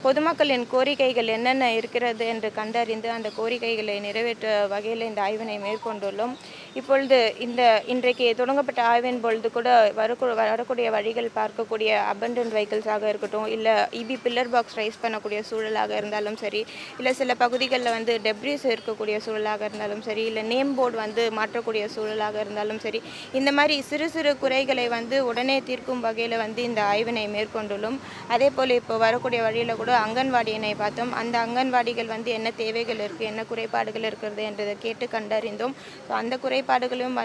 பொதுமக்களின் கோரிக்கைகள் என்னென்ன இருக்கிறது என்று கண்டறிந்து அந்த கோரிக்கைகளை நிறைவேற்ற வகையில் இந்த ஆய்வினை மேற்கொண்டுள்ளோம். இப்பொழுது இன்றைக்கு தொடங்கப்பட்ட ஆய்வின் பொழுது கூட வரக்கூடிய வழிகள் பார்க்கக்கூடிய அபண்டன்ட் வெஹிக்கிள்ஸாக இருக்கட்டும், இல்லை இபி பில்லர் பாக்ஸ் ரைஸ் பண்ணக்கூடிய சூழலாக இருந்தாலும் சரி, இல்லை சில பகுதிகளில் டெப்ரிஸ் இருக்கக்கூடிய சூழலாக இருந்தாலும் சரி, இல்லை நேம் போர்டு மாற்றக்கூடிய சூழலாக இருந்தாலும் சரி, இந்த மாதிரி சிறு சிறு குறைகளை உடனே தீர்க்கும் வகையில் இந்த ஆய்வினை மேற்கொண்டுள்ளோம். அதே போல் இப்போ வரக்கூடிய வழியில் கூட அங்கன்வாடியினை பார்த்தோம். அந்த அங்கன்வாடிகள் என்ன தேவைகள் இருக்குது, என்ன குறைபாடுகள் இருக்கிறது என்றதை கேட்டு கண்டறிந்தோம். ஸோ அந்த குறைபாடுகளும்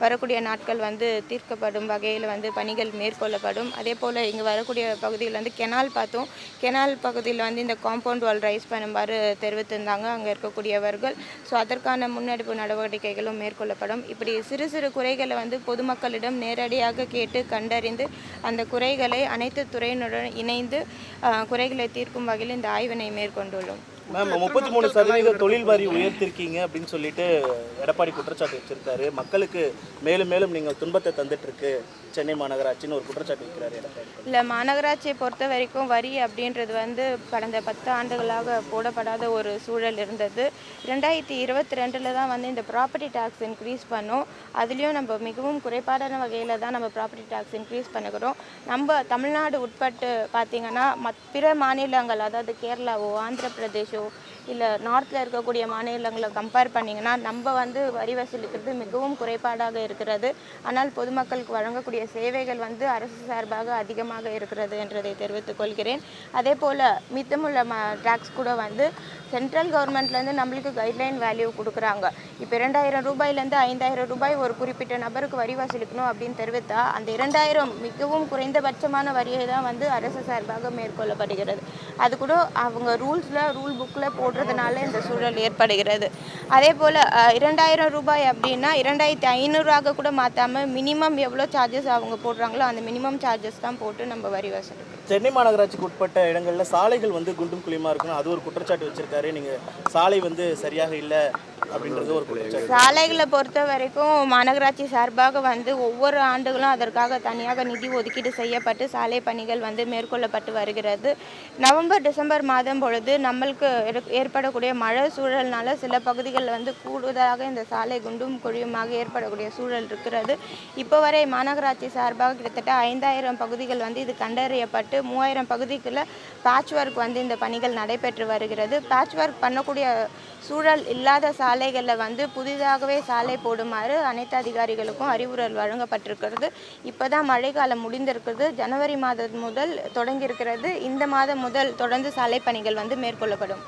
வரக்கூடிய நாட்கள் தீர்க்கப்படும் வகையில் பணிகள் மேற்கொள்ளப்படும். அதே போல் இங்கே வரக்கூடிய பகுதியில் கெனால் பார்த்தோம். கெனால் பகுதியில் இந்த காம்பவுண்ட் வால் ரைஸ் பண்ணுமாறு தெரிவித்திருந்தாங்க அங்கே இருக்கக்கூடியவர்கள். ஸோ அதற்கான முன்னெடுப்பு நடவடிக்கைகளும் மேற்கொள்ளப்படும். இப்படி சிறு சிறு குறைகளை பொதுமக்களிடம் நேரடியாக கேட்டு கண்டறிந்து அந்த குறைகளை அனைத்து துறையினருடன் இணைந்து குறைகளை தீர்க்கும் வகையில் இந்த ஆய்வினை மேற்கொண்டுள்ளோம். மேம், 33% தொழில் வரி உயர்த்திருக்கீங்க அப்படின்னு சொல்லிட்டு எடப்பாடி குற்றச்சாட்டு வச்சிருக்காரு. மக்களுக்கு மேலும் மேலும் நீங்கள் துன்பத்தை தந்துட்டு இருக்கு சென்னை மாநகராட்சின்னு ஒரு குற்றச்சாட்டு வைக்கிறாரு எடப்பாடி. இல்லை, மாநகராட்சியை பொறுத்த வரைக்கும் வரி அப்படின்றது கடந்த 10 ஆண்டுகளாக போடப்படாத ஒரு சூழல் இருந்தது. 2022 தான் இந்த ப்ராப்பர்ட்டி டேக்ஸ் இன்க்ரீஸ் பண்ணோம். அதுலேயும் நம்ம மிகவும் குறைபாடான வகையில் தான் நம்ம ப்ராப்பர்ட்டி டேக்ஸ் இன்க்ரீஸ் பண்ணுகிறோம். நம்ம தமிழ்நாடு உட்பட்டு பார்த்திங்கன்னா பிற மாநிலங்கள், அதாவது கேரளாவோ ஆந்திர பிரதேஷோ இல்லை நார்த்தில் இருக்கக்கூடிய மாநிலங்களை கம்பேர் பண்ணிங்கன்னா நம்ம வரி வசூலிக்கிறது மிகவும் குறைபாடாக இருக்கிறது. ஆனால் பொதுமக்களுக்கு வழங்கக்கூடிய சேவைகள் அரசு சார்பாக அதிகமாக இருக்கிறது என்றதை தெரிவித்துக் கொள்கிறேன். அதே போல் மித்தமுள்ள டேக்ஸ் கூட சென்ட்ரல் கவர்மெண்ட்லேருந்து நம்மளுக்கு கைட்லைன் வேல்யூ கொடுக்குறாங்க. இப்போ 2000 ரூபாயிலேருந்து 5000 ரூபாய் ஒரு குறிப்பிட்ட நபருக்கு வரி வசூலிக்கணும் அப்படின்னு தெரிவித்தா அந்த 2000 மிகவும் குறைந்தபட்சமான வரியை தான் அரசு சார்பாக மேற்கொள்ளப்படுகிறது. அது கூட அவங்க ரூல் புக்கில் போடுறதுனால இந்த சூழல் ஏற்படுகிறது. அதே போல் 2000 ரூபாய் அப்படின்னா 2500 கூட மாற்றாமல் மினிமம் எவ்வளோ சார்ஜஸ் அவங்க போடுறாங்களோ அந்த மினிமம் சார்ஜஸ் தான் போட்டு நம்ம வரி வசூலிக்கிறோம். சென்னை மாநகராட்சிக்கு உட்பட்ட இடங்களில் சாலைகள் குண்டும் குழியுமா இருக்கணும், அது ஒரு குற்றச்சாட்டு வச்சிருக்காரு. நீங்கள் சாலை சரியாக இல்லை அப்படின்றது ஒரு குற்றச்சாட்டு. சாலைகளை பொறுத்த வரைக்கும் மாநகராட்சி சார்பாக ஒவ்வொரு ஆண்டுகளும் அதற்காக தனியாக நிதி ஒதுக்கீடு செய்யப்பட்டு சாலை பணிகள் மேற்கொள்ளப்பட்டு வருகிறது. நவம்பர் டிசம்பர் மாதம் பொழுது நம்மளுக்கு ஏற்படக்கூடிய மழை சூழல்னால சில பகுதிகளில் கூடுதலாக இந்த சாலை குண்டும் குழியுமாக ஏற்படக்கூடிய சூழல் இருக்கிறது. இப்போ வரை மாநகராட்சி சார்பாக கிட்டத்தட்ட 5000 பகுதிகள் இது கண்டறியப்பட்டு 3000 பகுதிகளில் பேட்ச் ஒர்க் இந்த பணிகள் நடைபெற்று வருகிறது. பேட்ச் ஒர்க் பண்ணக்கூடிய சூழல் இல்லாத சாலைகளில் புதிதாகவே சாலை போடுமாறு அனைத்து அதிகாரிகளுக்கும் அறிவுறுத்தல் வழங்கப்பட்டிருக்கிறது. இப்போ தான் மழைக்காலம் முடிந்திருக்கிறது. ஜனவரி மாதம் முதல் தொடங்கியிருக்கிறது. இந்த மாதம் முதல் தொடர்ந்து சாலை பணிகள் மேற்கொள்ளப்படும்.